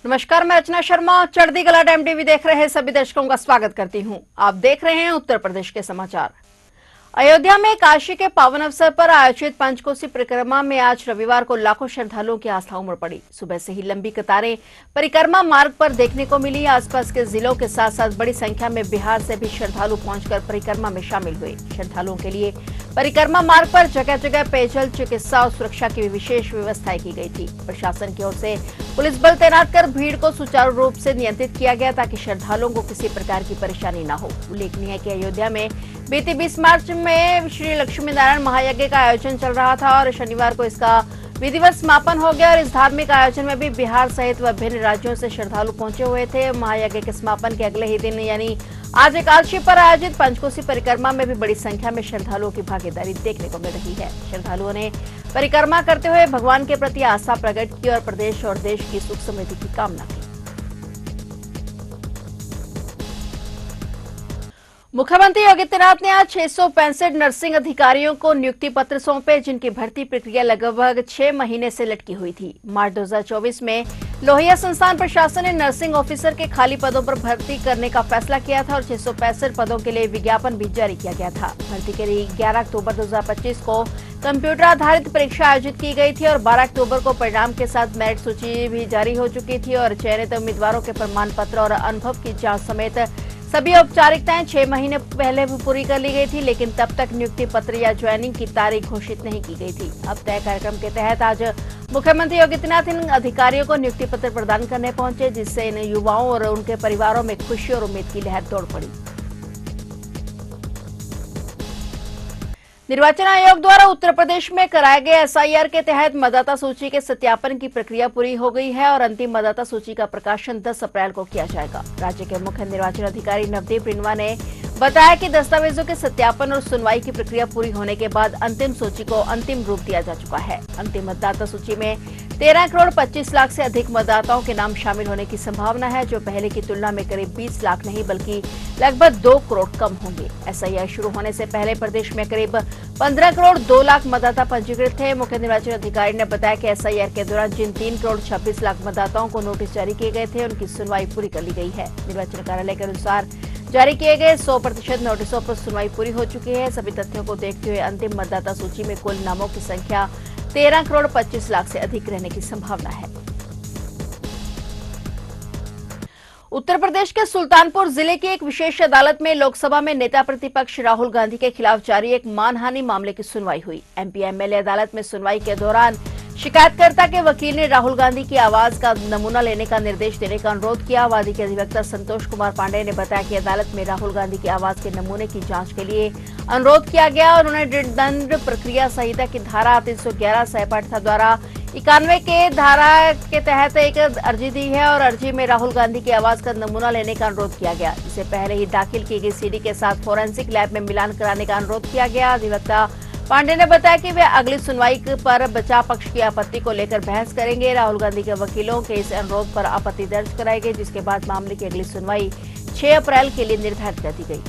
नमस्कार, मैं रचना शर्मा। चढ़ती कला टाइम टीवी देख रहे सभी दर्शकों का स्वागत करती हूं। आप देख रहे हैं उत्तर प्रदेश के समाचार। अयोध्या में काशी के पावन अवसर पर आयोजित पंचकोसी परिक्रमा में आज रविवार को लाखों श्रद्धालुओं की आस्था उमड़ पड़ी। सुबह से ही लंबी कतारें परिक्रमा मार्ग पर देखने को मिली। आसपास के जिलों के साथ साथ बड़ी संख्या में बिहार से भी श्रद्धालु पहुंचकर परिक्रमा में शामिल हुए। श्रद्धालुओं के लिए परिक्रमा मार्ग पर जगह जगह पेयजल, चिकित्सा और सुरक्षा की विशेष व्यवस्थाएं की गई थी। प्रशासन की ओर से पुलिस बल तैनात कर भीड़ को सुचारू रूप से नियंत्रित किया गया ताकि श्रद्धालुओं को किसी प्रकार की परेशानी न हो। उल्लेखनीय है कि अयोध्या में बीते 20 मार्च में श्री लक्ष्मी नारायण महायज्ञ का आयोजन चल रहा था और शनिवार को इसका विधिवत समापन हो गया। और इस धार्मिक आयोजन में भी बिहार सहित विभिन्न राज्यों से श्रद्धालु पहुंचे हुए थे। महायज्ञ के समापन के अगले ही दिन यानी आज एकादशी पर आयोजित पंचकोसी परिक्रमा में भी बड़ी संख्या में श्रद्धालुओं की भागीदारी देखने को मिल रही है। श्रद्धालुओं ने परिक्रमा करते हुए भगवान के प्रति आस्था प्रकट की और प्रदेश और देश की सुख समृद्धि की कामना की। मुख्यमंत्री योगी आदित्यनाथ ने आज 665 नर्सिंग अधिकारियों को नियुक्ति पत्र सौंपे, जिनकी भर्ती प्रक्रिया लगभग 6 महीने से लटकी हुई थी। मार्च 2024 में लोहिया संस्थान प्रशासन ने नर्सिंग ऑफिसर के खाली पदों पर भर्ती करने का फैसला किया था और 665 पदों के लिए विज्ञापन भी जारी किया गया था। भर्ती के लिए 11 अक्टूबर 2025 को कंप्यूटर आधारित परीक्षा आयोजित की गई थी और 12 अक्टूबर को परिणाम के साथ मेरिट सूची भी जारी हो चुकी थी और चयनित उम्मीदवारों के प्रमाण पत्र और अनुभव की जांच समेत सभी औपचारिकताएं 6 महीने पहले भी पूरी कर ली गई थी, लेकिन तब तक नियुक्ति पत्र या ज्वाइनिंग की तारीख घोषित नहीं की गई थी। अब तय कार्यक्रम के तहत आज मुख्यमंत्री योगी आदित्यनाथ इन अधिकारियों को नियुक्ति पत्र प्रदान करने पहुंचे, जिससे इन युवाओं और उनके परिवारों में खुशी और उम्मीद की लहर दौड़ पड़ी। निर्वाचन आयोग द्वारा उत्तर प्रदेश में कराए गए एसआईआर के तहत मतदाता सूची के सत्यापन की प्रक्रिया पूरी हो गई है और अंतिम मतदाता सूची का प्रकाशन 10 अप्रैल को किया जाएगा। राज्य के मुख्य निर्वाचन अधिकारी नवदीप रिंगवा ने बताया कि दस्तावेजों के सत्यापन और सुनवाई की प्रक्रिया पूरी होने के बाद अंतिम सूची को अंतिम रूप दिया जा चुका है। अंतिम मतदाता सूची में 13 करोड़ 25 लाख से अधिक मतदाताओं के नाम शामिल होने की संभावना है, जो पहले की तुलना में करीब 20 लाख नहीं बल्कि लगभग 2 करोड़ कम होंगे। एसआईआर शुरू होने से पहले प्रदेश में करीब 15 करोड़ 2 लाख मतदाता पंजीकृत थे। मुख्य निर्वाचन अधिकारी ने बताया कि एसआईआर के दौरान जिन 3 करोड़ 26 लाख मतदाताओं को नोटिस जारी किए गए थे, उनकी सुनवाई पूरी कर ली गई है। निर्वाचन कार्यालय के अनुसार जारी किए गए 100% नोटिसों पर सुनवाई पूरी हो चुकी है। सभी तथ्यों को देखते हुए अंतिम मतदाता सूची में कुल नामों की संख्या 13 करोड़ 25 लाख से अधिक रहने की संभावना है। उत्तर प्रदेश के सुल्तानपुर जिले की एक विशेष अदालत में लोकसभा में नेता प्रतिपक्ष राहुल गांधी के खिलाफ जारी एक मानहानि मामले की सुनवाई हुई। एमपी एमएलए अदालत में सुनवाई के दौरान शिकायतकर्ता के वकील ने राहुल गांधी की आवाज का नमूना लेने का निर्देश देने का अनुरोध किया। वादी के अधिवक्ता संतोष कुमार पांडेय ने बताया कि अदालत में राहुल गांधी की आवाज के नमूने की जांच के लिए अनुरोध किया गया और उन्होंने दंड प्रक्रिया संहिता की धारा 311 सहपाठिता द्वारा 91 के धारा के तहत एक अर्जी दी है और अर्जी में राहुल गांधी की आवाज का नमूना लेने का अनुरोध किया गया, जिसे पहले ही दाखिल की गई सीडी के साथ फोरेंसिक लैब में मिलान कराने का अनुरोध किया गया। अधिवक्ता पांडे ने बताया कि वे अगली सुनवाई पर बचाव पक्ष की आपत्ति को लेकर बहस करेंगे। राहुल गांधी के वकीलों के इस अनुरोध पर आपत्ति दर्ज कराई गई, जिसके बाद मामले की अगली सुनवाई 6 अप्रैल के लिए निर्धारित कर दी गई।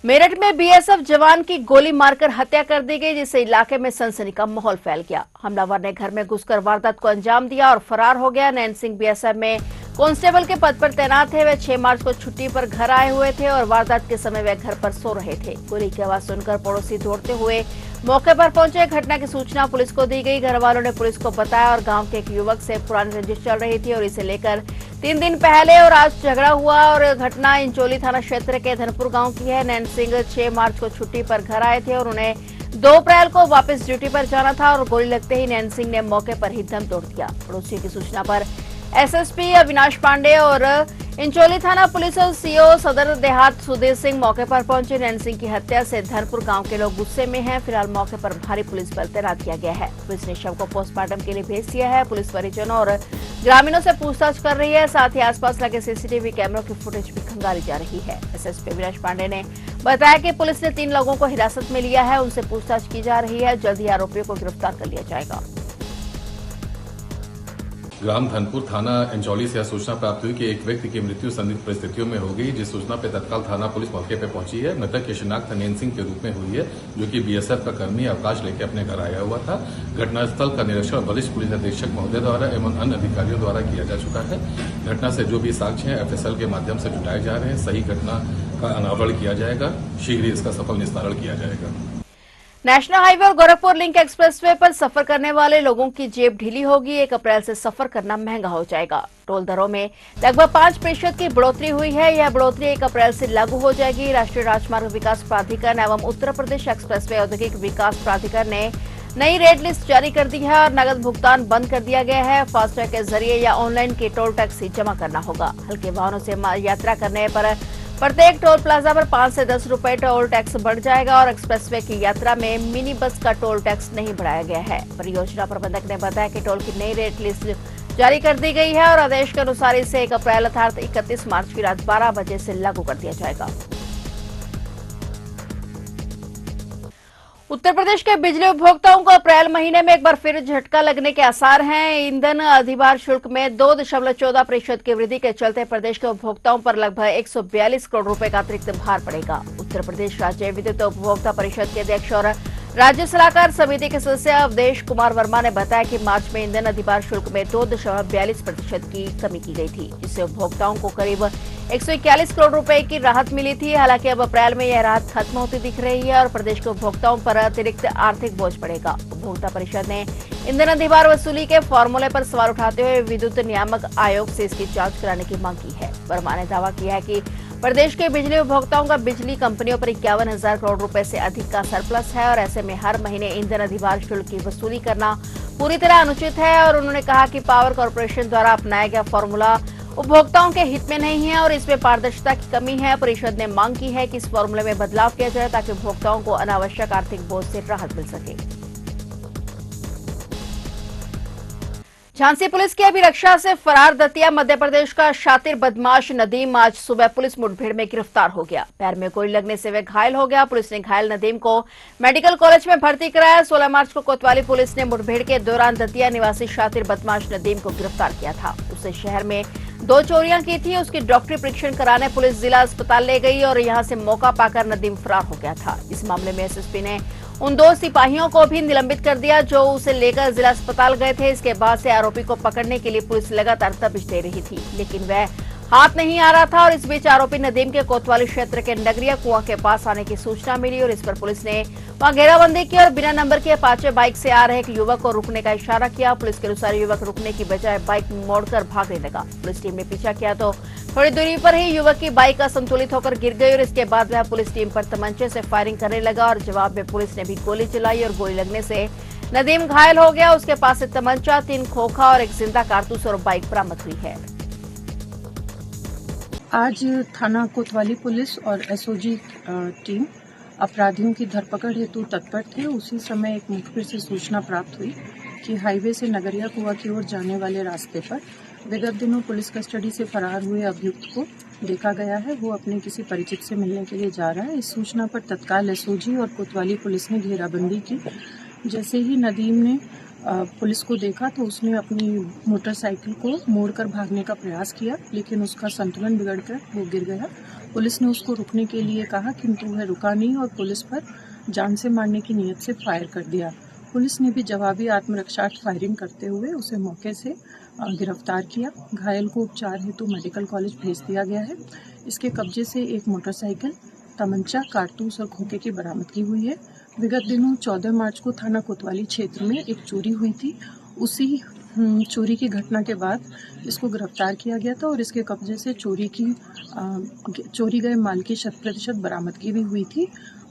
मेरठ में बीएसएफ जवान की गोली मारकर हत्या कर दी गई, जिससे इलाके में सनसनी का माहौल फैल गया। हमलावर ने घर में घुसकर वारदात को अंजाम दिया और फरार हो गया। नैन सिंह बीएसएफ में कांस्टेबल के पद पर तैनात थे। वे 6 मार्च को छुट्टी पर घर आए हुए थे और वारदात के समय वे घर पर सो रहे थे। गोली की आवाज सुनकर पड़ोसी दौड़ते हुए मौके पर पहुंचे। घटना की सूचना पुलिस को दी गई। घर वालों ने पुलिस को बताया और गांव के एक युवक से पुरानी रंजिश चल रही थी और इसे लेकर 3 दिन पहले और आज झगड़ा हुआ और घटना इंचोली थाना क्षेत्र के धनपुर गांव की है। नैन सिंह 6 मार्च को छुट्टी पर घर आए थे और उन्हें 2 अप्रैल को वापस ड्यूटी पर जाना था और गोली लगते ही नैन सिंह ने मौके पर ही दम तोड़ दिया। पड़ोसियों की सूचना पर एसएसपी अविनाश पांडे और इंचोली थाना पुलिस और सीओ सदर देहात सुधीर सिंह मौके पर पहुंचे। नैन सिंह की हत्या से धनपुर गांव के लोग गुस्से में हैं। फिलहाल मौके पर भारी पुलिस बल तैनात किया गया है। पुलिस ने शव को पोस्टमार्टम के लिए भेज दिया है। पुलिस परिजनों और ग्रामीणों से पूछताछ कर रही है। साथ ही आसपास लगे सीसीटीवी कैमरों की फुटेज भी खंगाली जा रही है। एसएसपी अविनाश पांडे ने बताया कि पुलिस ने 3 लोगों को हिरासत में लिया है, उनसे पूछताछ की जा रही है। जल्द ही आरोपियों को गिरफ्तार कर लिया जाएगा। ग्राम धनपुर थाना अंचौली से यह सूचना प्राप्त हुई कि एक व्यक्ति की मृत्यु संदिग्ध परिस्थितियों में हो गई। जिस सूचना पर तत्काल थाना पुलिस मौके पर पहुंची है। मृतक की शिनाख्त नैन सिंह के रूप में हुई है, जो कि बीएसएफ का कर्मी अवकाश लेकर अपने घर आया हुआ था। घटनास्थल का निरीक्षण वरिष्ठ पुलिस अधीक्षक महोदय द्वारा एवं अन्य अधिकारियों द्वारा किया जा चुका है। घटना से जो भी साक्ष्य हैं एफएसएल के माध्यम से जुटाए जा रहे हैं। सही घटना का अनावरण किया जाएगा, शीघ्र ही इसका सफल निस्तारण किया जाएगा। नेशनल हाईवे और गोरखपुर लिंक एक्सप्रेसवे पर सफर करने वाले लोगों की जेब ढीली होगी। 1 अप्रैल से सफर करना महंगा हो जाएगा। टोल दरों में लगभग 5% की बढ़ोतरी हुई है। यह बढ़ोतरी 1 अप्रैल से लागू हो जाएगी। राष्ट्रीय राजमार्ग विकास प्राधिकरण एवं उत्तर प्रदेश एक्सप्रेसवे औद्योगिक विकास प्राधिकरण ने नई रेट लिस्ट जारी कर दी है और नगद भुगतान बंद कर दिया गया है। फास्टैग के जरिए या ऑनलाइन के टोल टैक्स ही जमा करना होगा। हल्के वाहनों से यात्रा करने पर प्रत्येक टोल प्लाजा पर 5 से 10 रुपए टोल टैक्स बढ़ जाएगा और एक्सप्रेसवे की यात्रा में मिनी बस का टोल टैक्स नहीं बढ़ाया गया है। परियोजना प्रबंधक ने बताया कि टोल की नई रेट लिस्ट जारी कर दी गई है और आदेश के अनुसार इसे 1 अप्रैल अर्थात 31 मार्च की रात 12 बजे से लागू कर दिया जाएगा। उत्तर प्रदेश के बिजली उपभोक्ताओं को अप्रैल महीने में एक बार फिर झटका लगने के आसार हैं। ईंधन अधिभार शुल्क में 2.14% की वृद्धि के चलते प्रदेश के उपभोक्ताओं पर लगभग 142 करोड़ रुपए का अतिरिक्त भार पड़ेगा। उत्तर प्रदेश राज्य विद्युत उपभोक्ता परिषद के अध्यक्ष और राज्य सलाहकार समिति के सदस्य अवधेश कुमार वर्मा ने बताया कि मार्च में ईंधन अधिभार शुल्क में 2.42% की कमी की गई थी, जिससे उपभोक्ताओं को करीब 141 करोड़ रुपए की राहत मिली थी। हालांकि अब अप्रैल में यह राहत खत्म होती दिख रही है और प्रदेश के उपभोक्ताओं पर अतिरिक्त आर्थिक बोझ पड़ेगा। उपभोक्ता परिषद ने ईंधन अधिभार वसूली के फॉर्मूले पर सवाल उठाते हुए विद्युत नियामक आयोग से इसकी जांच कराने की मांग की है। वर्मा ने दावा किया है कि प्रदेश के बिजली उपभोक्ताओं का बिजली कंपनियों पर 51,000 करोड़ रुपए से अधिक का सरप्लस है और ऐसे में हर महीने ईंधन अधिभार शुल्क की वसूली करना पूरी तरह अनुचित है। और उन्होंने कहा कि पावर कॉर्पोरेशन द्वारा अपनाया गया फॉर्मूला उपभोक्ताओं के हित में नहीं है और इसमें पारदर्शिता की कमी है। परिषद ने मांग की है कि इस फॉर्मूले में बदलाव किया जाए ताकि उपभोक्ताओं को अनावश्यक आर्थिक बोझ से राहत मिल सके। झांसी पुलिस की अभिरक्षा से फरार दतिया मध्य प्रदेश का शातिर बदमाश नदीम आज सुबह पुलिस मुठभेड़ में गिरफ्तार हो गया। पैर में गोली लगने से वह घायल हो गया। पुलिस ने घायल नदीम को मेडिकल कॉलेज में भर्ती कराया। 16 मार्च को कोतवाली पुलिस ने मुठभेड़ के दौरान दतिया निवासी शातिर बदमाश नदीम को गिरफ्तार किया था। उसे शहर में 2 चोरियां की थी। उसकी डॉक्टरी परीक्षण कराने पुलिस जिला अस्पताल ले गई और यहां से मौका पाकर नदीम फरार हो गया था। इस मामले में एसएसपी ने उन 2 सिपाहियों को भी निलंबित कर दिया जो उसे लेकर जिला अस्पताल गए थे। इसके बाद से आरोपी को पकड़ने के लिए पुलिस लगातार दबिश दे रही थी, लेकिन वह हाथ नहीं आ रहा था। और इस बीच आरोपी नदीम के कोतवाली क्षेत्र के नगरिया कुआं के पास आने की सूचना मिली और इस पर पुलिस ने वहां घेराबंदी की और बिना नंबर के अपाचे बाइक से आ रहे एक युवक को रुकने का इशारा किया। पुलिस के अनुसार युवक रुकने की बजाय बाइक मोड़कर भागने लगा। पुलिस टीम ने पीछा किया तो थोड़ी दूरी पर ही युवक की बाइक असंतुलित होकर गिर गई और इसके बाद वह पुलिस टीम पर तमंचे से फायरिंग करने लगा और जवाब में पुलिस ने भी गोली चलाई और गोली लगने से नदीम घायल हो गया। उसके पास से तमंचा, 3 खोखा और एक जिंदा कारतूस और बाइक बरामद हुई है। आज थाना कोतवाली पुलिस और एसओजी टीम अपराधियों की धरपकड़ हेतु तत्पर थे। उसी समय एक मुखबिर से सूचना प्राप्त हुई कि हाईवे से नगरिया कुआं की ओर जाने वाले रास्ते पर विगत दिनों पुलिस कस्टडी से फरार हुए अभियुक्त को देखा गया है। वो अपने किसी परिचित से मिलने के लिए जा रहा है। इस सूचना पर तत्काल एसओजी और कोतवाली पुलिस ने घेराबंदी की। जैसे ही नदीम ने पुलिस को देखा तो उसने अपनी मोटरसाइकिल को मोड़कर भागने का प्रयास किया, लेकिन उसका संतुलन बिगड़कर वो गिर गया। पुलिस ने उसको रुकने के लिए कहा, किंतु वह रुका नहीं और पुलिस पर जान से मारने की नीयत से फायर कर दिया। पुलिस ने भी जवाबी आत्मरक्षा फायरिंग करते हुए उसे मौके से गिरफ्तार किया। घायल को उपचार हेतु मेडिकल कॉलेज भेज दिया गया है। इसके कब्जे से एक मोटरसाइकिल, तमंचा, कारतूस और खोखे की बरामदगी हुई है। विगत दिनों 14 मार्च को थाना कोतवाली क्षेत्र में एक चोरी हुई थी। उसी चोरी की घटना के बाद इसको गिरफ्तार किया गया था और इसके कब्जे से चोरी गए माल की 100% बरामदगी भी हुई थी।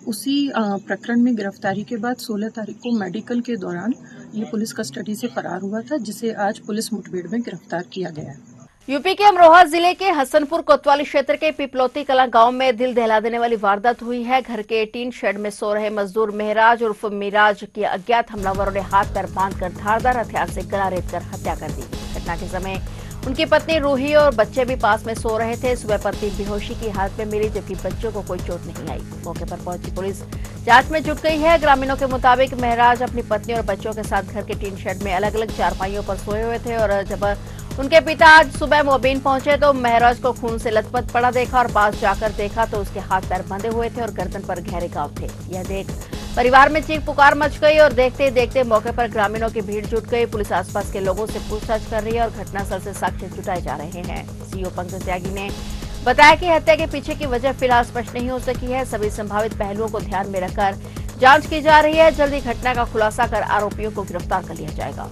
उसी प्रकरण में गिरफ्तारी के बाद 16 तारीख को मेडिकल के दौरान ये पुलिस कस्टडी से फरार हुआ था, जिसे आज पुलिस मुठभेड़ में गिरफ्तार किया गया है। यूपी के अमरोहा जिले के हसनपुर कोतवाली क्षेत्र के पिपलौती कला गांव में दिल दहला देने वाली वारदात हुई है। घर के टीन शेड में सो रहे मजदूर मेहराज उर्फ मिराज के अज्ञात हमलावरों ने हाथ पैर बांधकर धारदार हथियार से गला रेत कर हत्या कर दी। घटना के समय उनकी पत्नी रूही और बच्चे भी पास में सो रहे थे। सुबह पत्नी बेहोशी की हालत में मिली, जबकि बच्चों को कोई चोट नहीं आई। मौके पर पहुंची पुलिस जांच में जुट गई है। ग्रामीणों के मुताबिक महराज अपनी पत्नी और बच्चों के साथ घर के टीन शेड में अलग अलग चारपाइयों पर सोए हुए थे और जब उनके पिता आज सुबह मोबीन पहुंचे तो महराज को खून से लथपथ पड़ा देखा और पास जाकर देखा तो उसके हाथ पैर बंधे हुए थे और गर्दन पर गहरे घाव थे। यह देख परिवार में चीख पुकार मच गई और देखते ही देखते मौके पर ग्रामीणों की भीड़ जुट गई। पुलिस आसपास के लोगों से पूछताछ कर रही है और घटनास्थल से साक्ष्य जुटाए जा रहे हैं। सीओ पंकज त्यागी ने बताया कि हत्या के पीछे की वजह फिलहाल स्पष्ट नहीं हो सकी है। सभी संभावित पहलुओं को ध्यान में रखकर जांच की जा रही है। जल्दी घटना का खुलासा कर आरोपियों को गिरफ्तार कर लिया जाएगा।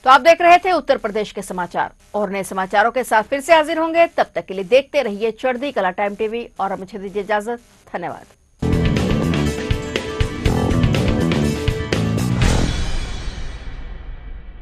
तो आप देख रहे थे उत्तर प्रदेश के समाचार और नए समाचारों के साथ फिर से हाजिर होंगे। तब तक के लिए देखते रहिए चढ़ती कला टाइम टीवी और मुझे दीजिए इजाजत। धन्यवाद।